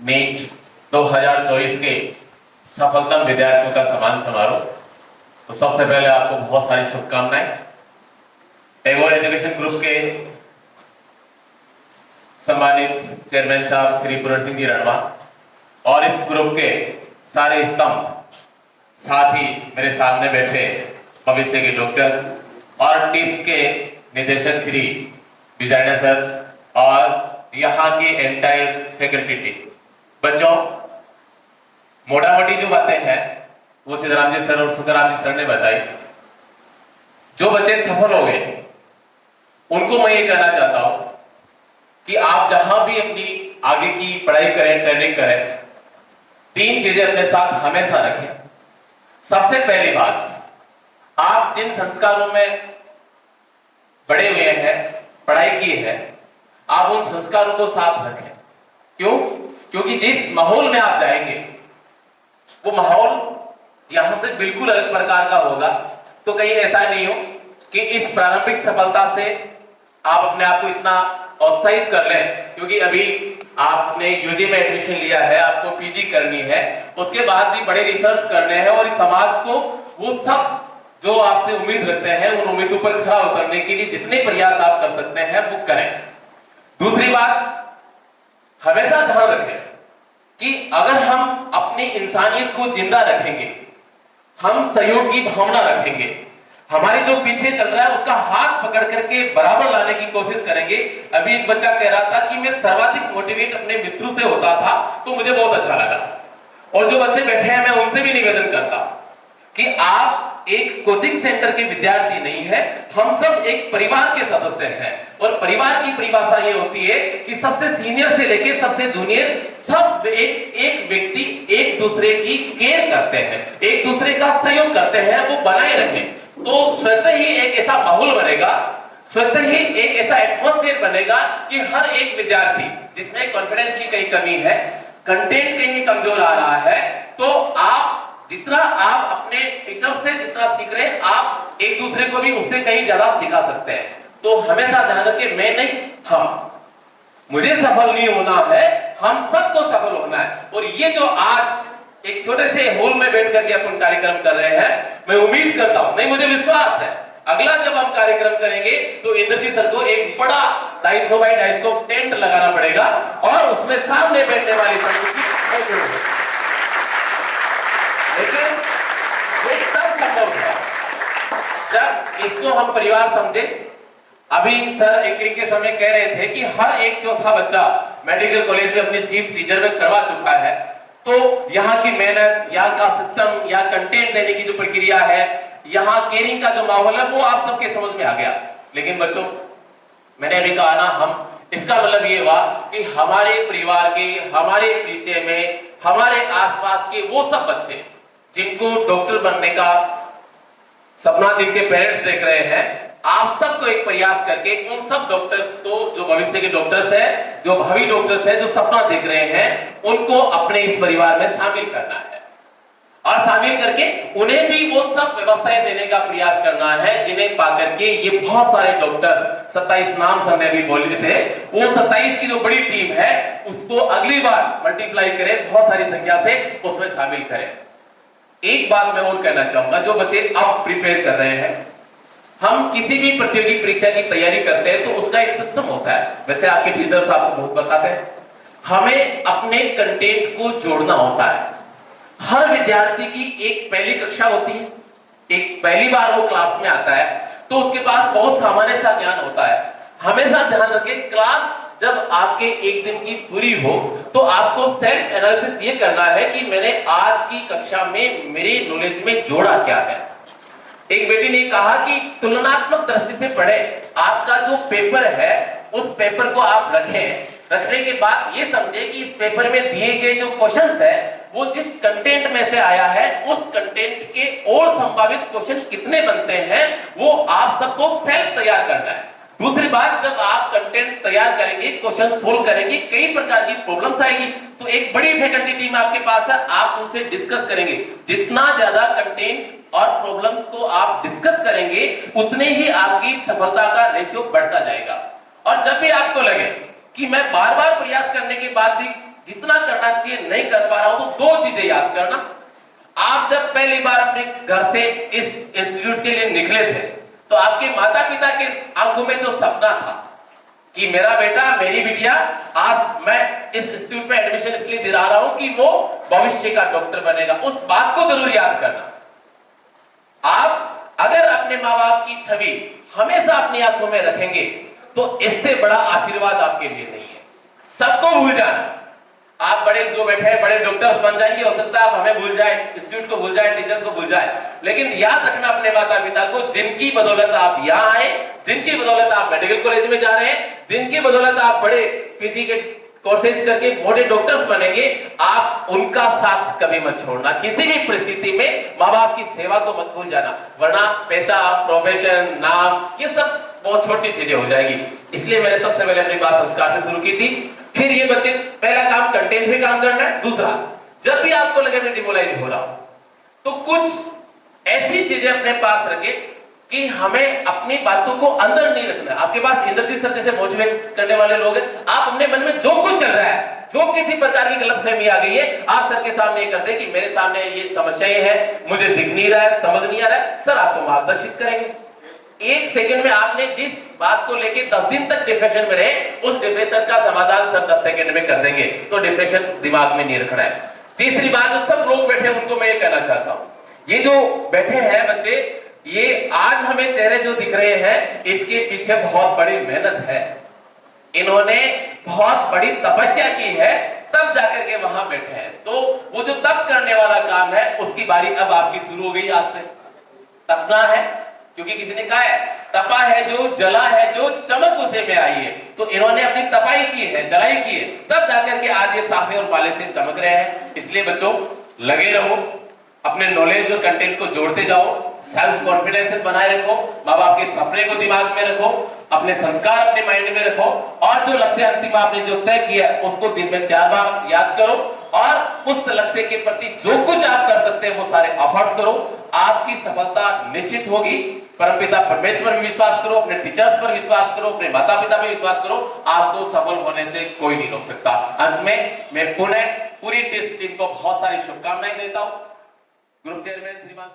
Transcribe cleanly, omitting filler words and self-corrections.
NEET 2024 के सफलतम विद्यार्थियों का सम्मान समारोह। तो सबसे पहले आपको बहुत सारी शुभकामनाएं। टैगोर एजुकेशन ग्रुप के सम्मानित चेयरमैन साहब श्री पूरण सिंह जी रणवा और इस ग्रुप के सारे स्तंभ, साथ ही मेरे सामने बैठे भविष्य के डॉक्टर और टिप्स के निदेशक श्री विजय सर और यहाँ की एंटायर फैकल्टी टीम। बच्चों, मोटा मोटी जो बातें हैं वो सिद्धराम जी सर और सुखराम जी सर ने बताई। जो बच्चे सफल हो गए उनको मैं ये कहना चाहता हूं कि आप जहां भी अपनी आगे की पढ़ाई करें, ट्रेनिंग करें, 3 चीजें अपने साथ हमेशा रखें। सबसे पहली बात, आप जिन संस्कारों में बड़े हुए हैं, पढ़ाई की है, आप उन संस्कारों को साथ रखें। क्यों? क्योंकि जिस माहौल में आप जाएंगे वो माहौल यहां से बिल्कुल अलग प्रकार का होगा। तो कहीं ऐसा नहीं हो कि इस प्रारंभिक सफलता से आप अपने आप को इतना उत्साहित कर लें, क्योंकि अभी आपने यूजी में एडमिशन लिया है, आपको पीजी करनी है, उसके बाद भी बड़े रिसर्च करने हैं और इस समाज को वो सब जो आपसे उम्मीद रखते हैं उन उम्मीदों पर खरा उतरने के लिए जितने प्रयास आप कर सकते हैं वो करें। दूसरी बात, हमेशा ध्यान रखें कि अगर हम अपनी इंसानियत को जिंदा रखेंगे, हम सहयोग की भावना रखेंगे, हमारे जो पीछे चल रहा है उसका हाथ पकड़ करके बराबर लाने की कोशिश करेंगे। अभी एक बच्चा कह रहा था कि मैं सर्वाधिक मोटिवेट अपने मित्रों से होता था, तो मुझे बहुत अच्छा लगा। और जो बच्चे बैठे हैं मैं उनसे भी निवेदन करता कि आप एक कोचिंग सेंटर के विद्यार्थी नहीं है, हम सब एक परिवार के सदस्य हैं। और परिवार की परिभाषा ये होती है कि सबसे सीनियर से लेकर सबसे जूनियर सब एक व्यक्ति एक दूसरे की केयर करते हैं, एक दूसरे का सहयोग करते हैं, वो बनाए रखें। तो स्वतः ही एक ऐसा माहौल बनेगा, स्वतः ही एक ऐसा एटमॉस्फेयर बनेगा कि हर एक विद्यार्थी जिसमें कॉन्फिडेंस की कहीं कमी है, कंटेंट कहीं कमजोर आ रहा है, तो आप जितना आप अपने टीचर से जितना सीख रहे हैं, आप एक दूसरे को भी उससे कहीं ज्यादा सिखा सकते हैं। तो हमेशा ध्यान रखें, मैं नहीं, हम, मुझे सफल नहीं होना है, हम सबको सफल होना है। और ये जो आज एक छोटे से हॉल में बैठ करके अपन कार्यक्रम कर रहे हैं, मैं उम्मीद करता हूं, नहीं मुझे विश्वास है, अगला जब हम कार्यक्रम करेंगे तो इंद्रजीत सर को एक बड़ा 250 बाई 250 टेंट लगाना पड़ेगा और उसमें सामने बैठने वाली लेकिन ये तब संभव है जब इसको हम परिवार समझे। अभी सर एंकरिंग के समय कह रहे थे कि हर एक चौथा बच्चा मेडिकल कॉलेज में अपनी सीट रिजर्व करवा चुका है। तो यहाँ की मेहनत, यहाँ का सिस्टम, यहाँ कंटेंट देने की जो प्रक्रिया है, यहाँ केयरिंग का जो माहौल है, वो आप सबके समझ में आ गया। लेकिन बच्चों, मैंने अभी कहा ना, हम, इसका मतलब ये हुआ कि हमारे परिवार के, हमारे परिचय में, हमारे आसपास के वो सब बच्चे जिनको डॉक्टर बनने का सपना जिनके पेरेंट्स देख रहे हैं, आप सबको एक प्रयास करके उन सब डॉक्टर्स को, जो भविष्य के डॉक्टर्स हैं, जो भावी डॉक्टर्स हैं, जो सपना देख रहे हैं, उनको अपने इस परिवार में शामिल करना है। और शामिल करके उन्हें भी वो सब व्यवस्थाएं देने का प्रयास करना है जिन्हें पाकर के ये बहुत सारे डॉक्टर्स, 27 नाम सर ने भी बोले थे, वो 27 की जो बड़ी टीम है उसको अगली बार मल्टीप्लाई करें, बहुत सारी संख्या से उसमें शामिल करें। एक बात मैं और कहना चाहूंगा, जो बच्चे अब प्रिपेयर कर रहे हैं, हम किसी भी प्रतियोगी परीक्षा की तैयारी करते हैं तो उसका एक सिस्टम होता है। वैसे आपके टीचर्स आपको बहुत बताते हैं, हमें अपने कंटेंट को जोड़ना होता है। हर विद्यार्थी की एक पहली कक्षा होती है, एक पहली बार वो क्लास में आता है, तो उसके पास बहुत सामान्य सा ज्ञान होता है। हमेशा ध्यान रखें, क्लास जब आपके एक दिन की पूरी हो तो आपको सेल्फ एनालिसिस ये करना है कि मैंने आज की कक्षा में मेरे नॉलेज में जोड़ा क्या है। एक बेटी ने कहा कि तुलनात्मक दृष्टि से पढ़े, आपका जो पेपर है उस पेपर को आप रखें, रखने के बाद ये समझे कि इस पेपर में दिए गए जो क्वेश्चंस है वो जिस कंटेंट में से आया है उस कंटेंट के और संभावित क्वेश्चन कितने बनते हैं, वो आप सबको सेल्फ तैयार करना है। दूसरी बात, जब आप कंटेंट तैयार करेंगे, क्वेश्चन सोल्व करेंगे, कई प्रकार की प्रॉब्लम्स आएगी, तो एक बड़ी फैकल्टी टीम आपके पास है, आप उनसे डिस्कस करेंगे। जितना ज्यादा कंटेंट और प्रॉब्लम्स को आप डिस्कस करेंगे उतने ही आपकी सफलता का रेशियो बढ़ता जाएगा। और जब भी आपको लगे कि मैं बार बार प्रयास करने के बाद भी जितना करना चाहिए, नहीं कर पा रहा हूं, तो दो चीजें याद करना। आप जब पहली बार अपने घर से इस इंस्टीट्यूट के लिए निकले थे, तो आपके माता पिता के आंखों में जो सपना था कि मेरा बेटा, मेरी बिटिया, आज मैं इस इंस्टीट्यूट में एडमिशन इसलिए दिला रहा हूं कि वो भविष्य का डॉक्टर बनेगा, उस बात को जरूर याद करना। आप अगर अपने माँ बाप की छवि हमेशा अपनी आंखों में रखेंगे, तो इससे बड़ा आशीर्वाद आपके लिए नहीं है। सबको भूल जाना, आप बड़े जो बैठे हैं बड़े डॉक्टर्स बन जाएंगे, हो सकता है आप हमें भूल जाए, इंस्टीट्यूट को भूल जाए, टीचर्स को भूल जाए, लेकिन याद रखना अपने माता पिता को, जिनकी बदौलत आप यहाँ आए, जिनकी बदौलत आप मेडिकल कॉलेज में जा रहे हैं, जिनकी बदौलत आप बड़े पीजी के कोर्सेज करके बड़े डॉक्टर्स बनेंगे, आप उनका साथ कभी मत छोड़ना। किसी भी परिस्थिति में माँ बाप की सेवा को मत भूल जाना, वरना पैसा, प्रोफेशन, नाम, ये सब बहुत छोटी चीजें हो जाएगी। इसलिए मैंने सबसे पहले अपनी बात संस्कार से शुरू की थी। फिर ये बच्चे, पहला काम कंटेंट पे काम करना है। दूसरा, जब भी आपको लगे मैं डिमोलाइज हो रहा हूं, तो कुछ ऐसी चीजें अपने पास रखे कि हमें अपनी बातों को अंदर नहीं रखना। आपके पास इंद्रजीत सर जैसे मोटिवेट करने वाले लोग हैं, आप अपने मन में जो कुछ चल रहा है, जो किसी प्रकार की गलतफहमी आ गई है, आप सर के सामने ये करते हैं कि मेरे सामने ये समस्याएं हैं, मुझे दिख नहीं रहा है, समझ नहीं आ रहा है, सर आपको मार्गदर्शित करेंगे। एक सेकंड में आपने जिस बात को लेके 10 दिन तक डिप्रेशन में रहे, उस डिप्रेशन का समाधान सर 10 सेकंड में कर देंगे। तो डिप्रेशन दिमाग में नहीं रखना है। तीसरी बात, जो सब लोग बैठे उनको मैं ये कहना चाहता हूं, ये जो बैठे हैं बच्चे, ये आज हमें चेहरे जो दिख रहे हैं, इसके पीछे बहुत बड़ी मेहनत है। इन्होंने बहुत बड़ी तपस्या की है, तब जाकर के वहां बैठे हैं। तो वो जो तप करने वाला काम है, उसकी बारी अब आपकी शुरू हो गई। आज से तपना है, क्योंकि किसी ने कहा है तपा है जो, जला है जो, चमक उसे में आई है। तो इन्होंने अपनी तपाई की है, जलाई की है, तब जाकर के आज ये साफे और पाले से चमक रहे हैं। इसलिए बच्चों लगे रहो, अपने नॉलेज और कंटेंट को जोड़ते जाओ, सेल्फ कॉन्फिडेंस बनाए रखो, माँ बाप के सपने को दिमाग में रखो, अपने संस्कार अपने माइंड में रखो, और जो लक्ष्य अंतिम आपने जो तय किया उसको दिन में 4 बार याद करो, और उस लक्ष्य के प्रति जो कुछ आप कर सकते हैं वो सारे एफर्ट्स करो। आपकी सफलता निश्चित होगी। परमपिता परमेश्वर में विश्वास करो, अपने टीचर्स पर विश्वास करो, अपने माता पिता पर विश्वास करो, आपको सफल होने से कोई नहीं रोक सकता। अंत में मैं पुनः पूरी टीम को बहुत सारी शुभकामनाएं देता हूं। ग्रुप चेयरमैन श्रीमान